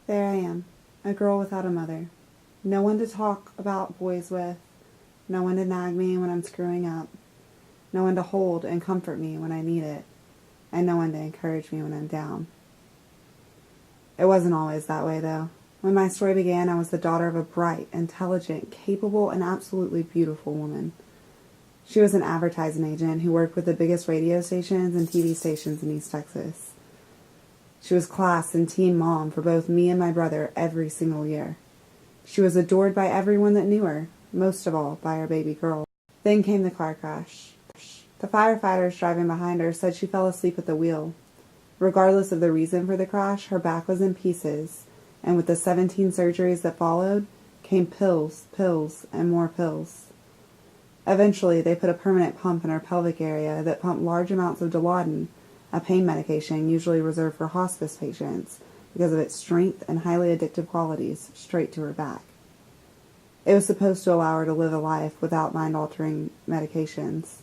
There I am, a girl without a mother. No one to talk about boys with, no one to nag me when I'm screwing up, no one to hold and comfort me when I need it, and no one to encourage me when I'm down. It wasn't always that way, though. When my story began, I was the daughter of a bright, intelligent, capable, and absolutely beautiful woman. She was an advertising agent who worked with the biggest radio stations and TV stations in East Texas. She was class and teen mom for both me and my brother every single year. She was adored by everyone that knew her, most of all by our baby girl. Then came the car crash. The firefighters driving behind her said she fell asleep at the wheel. Regardless of the reason for the crash, her back was in pieces, and with the 17 surgeries that followed, came pills, and more pills. Eventually, they put a permanent pump in her pelvic area that pumped large amounts of Dilaudid, a pain medication usually reserved for hospice patients because of its strength and highly addictive qualities, straight to her back. It was supposed to allow her to live a life without mind-altering medications.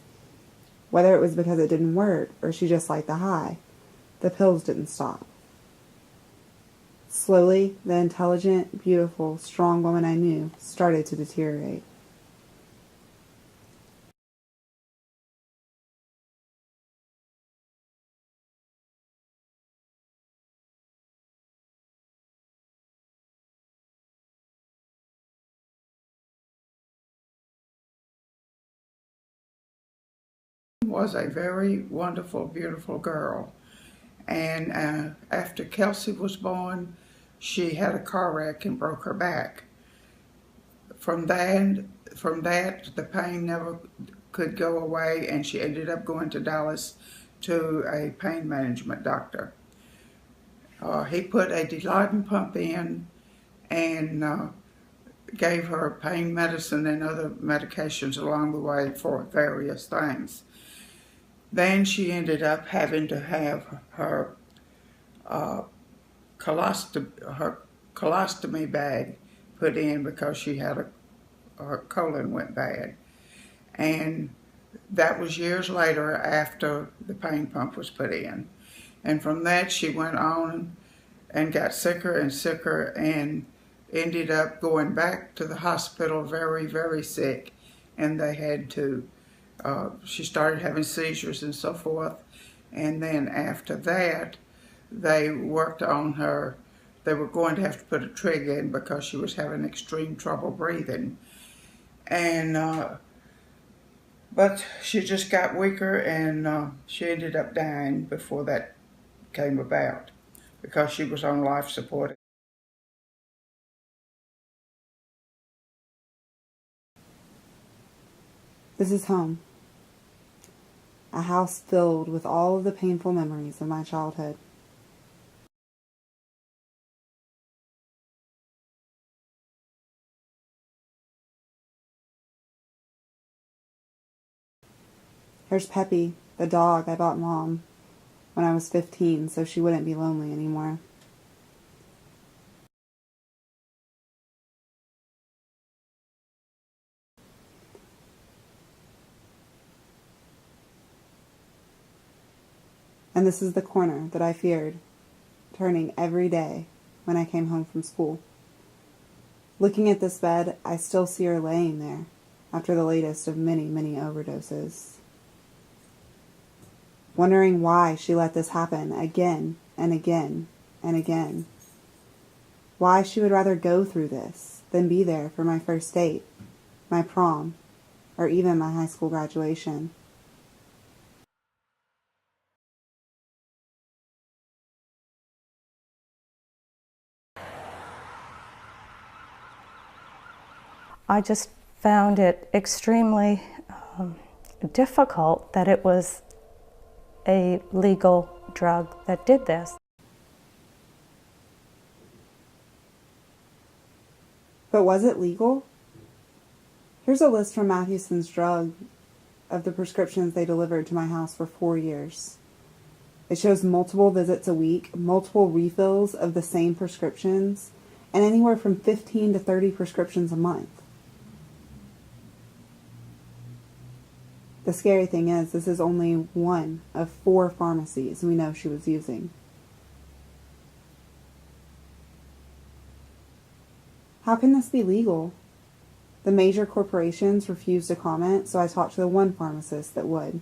Whether it was because it didn't work or she just liked the high, the pills didn't stop. Slowly, the intelligent, beautiful, strong woman I knew started to deteriorate. Was a very wonderful, beautiful girl. And after Kelsey was born, she had a car wreck and broke her back. From that, the pain never could go away, and she ended up going to Dallas to a pain management doctor. He put a Dilaudid pump in and gave her pain medicine and other medications along the way for various things. Then she ended up having to have her colostomy bag put in because she had her colon went bad. And that was years later after the pain pump was put in. And from that she went on and got sicker and sicker and ended up going back to the hospital very, very sick. And they had to she started having seizures and so forth. And then after that, they worked on her. They were going to have to put a trig in because she was having extreme trouble breathing. And but she just got weaker, and she ended up dying before that came about because she was on life support. This is home. A house filled with all of the painful memories of my childhood. Here's Peppy, the dog I bought Mom when I was 15 so she wouldn't be lonely anymore. And this is the corner that I feared, turning every day when I came home from school. Looking at this bed, I still see her laying there after the latest of many, many overdoses. Wondering why she let this happen again and again and again. Why she would rather go through this than be there for my first date, my prom, or even my high school graduation. I just found it extremely difficult that it was a legal drug that did this. But was it legal? Here's a list from Mathewson's Drug of the prescriptions they delivered to my house for 4 years. It shows multiple visits a week, multiple refills of the same prescriptions, and anywhere from 15 to 30 prescriptions a month. The scary thing is, this is only one of 4 pharmacies we know she was using. How can this be legal? The major corporations refused to comment, so I talked to the one pharmacist that would.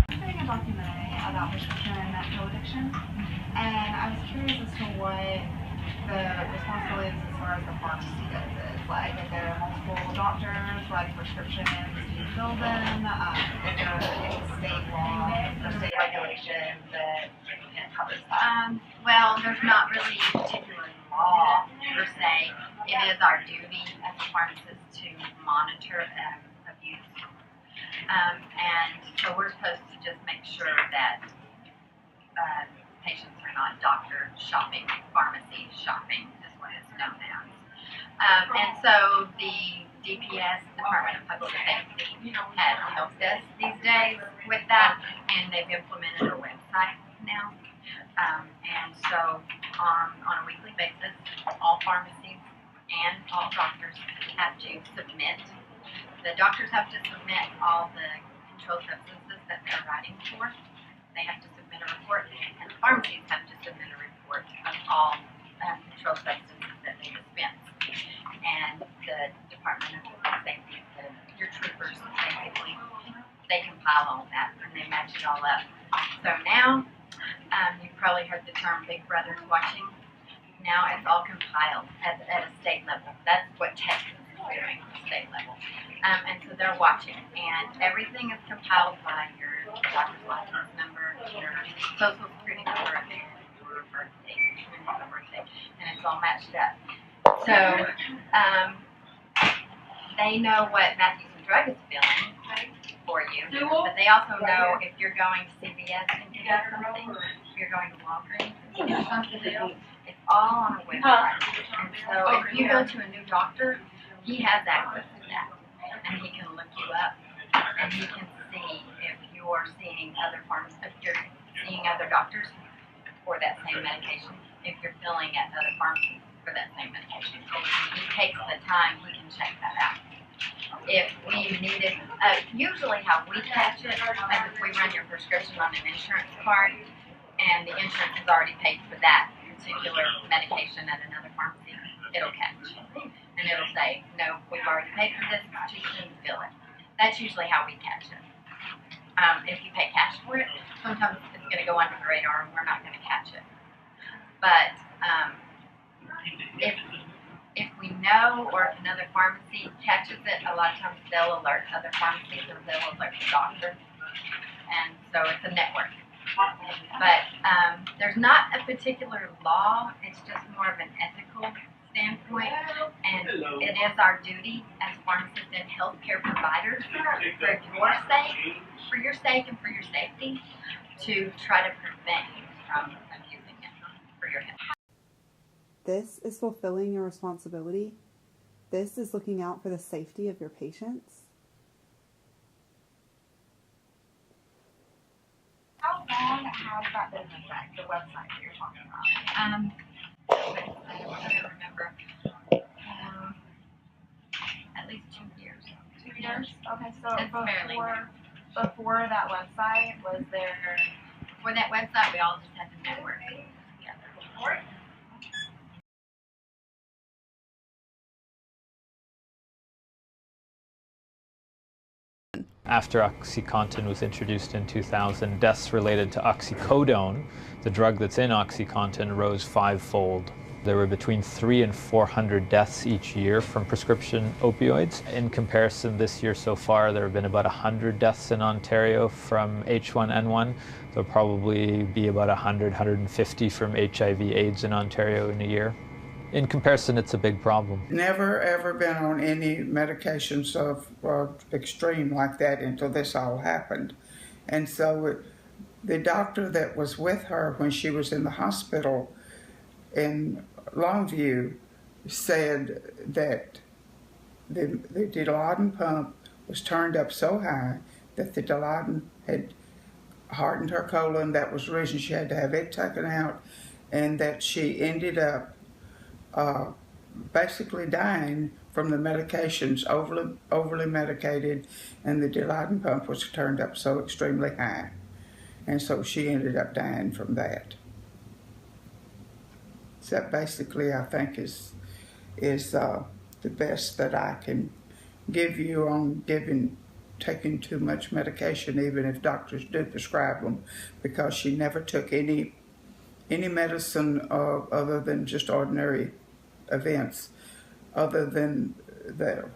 Doing a documentary about prescription pill addiction, and I was curious as to what the responsibility is as far as the pharmacy does it. Like, if there are multiple doctors writing prescriptions, do you fill them? Is there any state law or state regulation that covers that? Well, there's not really a particular law per se. It is our duty as a pharmacist to monitor abuse. And so we're supposed to just make sure that patients are not doctor shopping, pharmacy shopping is what it's known as. And so the DPS, Department of Public Safety, has helped us these days with that, and they've implemented a website now. And so on a weekly basis, all pharmacies and all doctors have to submit. The doctors have to submit all the controlled substances that they're writing for. They have to submit a report, and the pharmacies have to submit a report of all controlled substances that they dispense. And the Department of Public Safety, your troopers, basically, they compile all that and they match it all up. So now, you've probably heard the term Big Brother's watching. Now it's all compiled at a state level. That's what Texas is doing at the state level. And so they're watching, and everything is compiled by your doctor's license number, your social security number, and your birthday, and it's all matched up. So they know what Matthews and Drug is filling for you, but they also know if you're going to CVS and get something, if you're going to Walgreens and get something, it's all on a website. And so if you go to a new doctor, he has access to that. And he can look you up, and he can see if you're seeing other pharmacists, if you're seeing other doctors for that same medication, if you're filling at other pharmacies for that same medication. He takes the time, he can check that out. If we needed, usually how we catch it is if we run your prescription on an insurance card, and the insurance has already paid for that particular medication at another pharmacy, it'll catch. And it'll say, no, we've already paid for this, it's too soon to fill it. That's usually how we catch it. If you pay cash for it, sometimes it's going to go under the radar and we're not going to catch it. But if we know, or if another pharmacy catches it, a lot of times they'll alert other pharmacies or they'll alert the doctor. And so it's a network. But there's not a particular law, it's just more of an ethical standpoint, and it is our duty as pharmacists and healthcare providers for your sake and for your safety, to try to prevent you from abusing it for your health. This is fulfilling your responsibility. This is looking out for the safety of your patients. How long has that been in effect, the website that you're talking about? I don't remember. At least 2 years. 2 years? Okay, so That's fairly before that website, was there... For that website, we all just had to network together. After OxyContin was introduced in 2000, deaths related to oxycodone, the drug that's in OxyContin, rose fivefold. There were between 300 and 400 deaths each year from prescription opioids. In comparison, this year so far, there have been about 100 deaths in Ontario from H1N1. There'll probably be about 100, 150 from HIV/AIDS in Ontario in a year. In comparison, it's a big problem. Never ever been on any medications of extreme like that until this all happened. And so the doctor that was with her when she was in the hospital in Longview said that the Dilaudid pump was turned up so high that the Dilaudid had hardened her colon. That was the reason she had to have it taken out, and that she ended up basically dying from the medications, overly medicated, and the dilating pump was turned up so extremely high. And so she ended up dying from that. So that basically, I think, is the best that I can give you on taking too much medication, even if doctors do prescribe them, because she never took any medicine other than just ordinary events, other than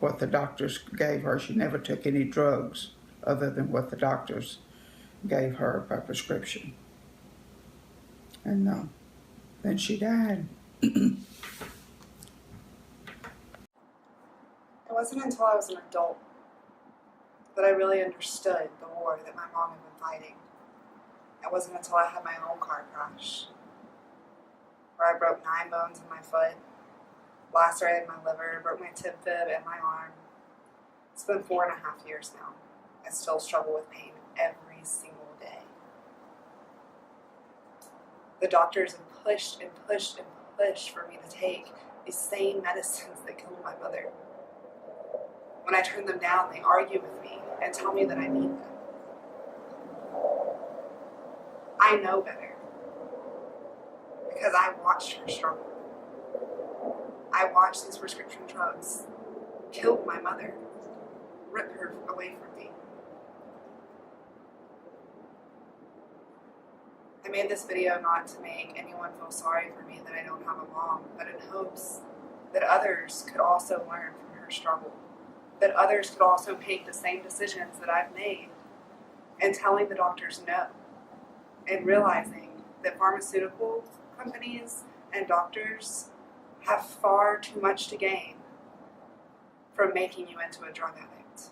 what the doctors gave her. She never took any drugs other than what the doctors gave her by prescription. And then she died. It wasn't until I was an adult that I really understood the war that my mom had been fighting. It wasn't until I had my own car crash, where I broke 9 bones in my foot, lacerated my liver, broke my tib fib and my arm. It's been 4.5 years now. I still struggle with pain every single day. The doctors have pushed and pushed and pushed for me to take these same medicines that killed my mother. When I turn them down, they argue with me and tell me that I need them. I know better because I watched her struggle. I watched these prescription drugs kill my mother, rip her away from me. I made this video not to make anyone feel sorry for me that I don't have a mom, but in hopes that others could also learn from her struggle, that others could also make the same decisions that I've made, and telling the doctors no, and realizing that pharmaceutical companies and doctors have far too much to gain from making you into a drug addict.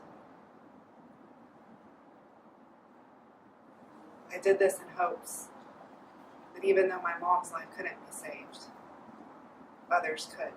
I did this in hopes that even though my mom's life couldn't be saved, others could.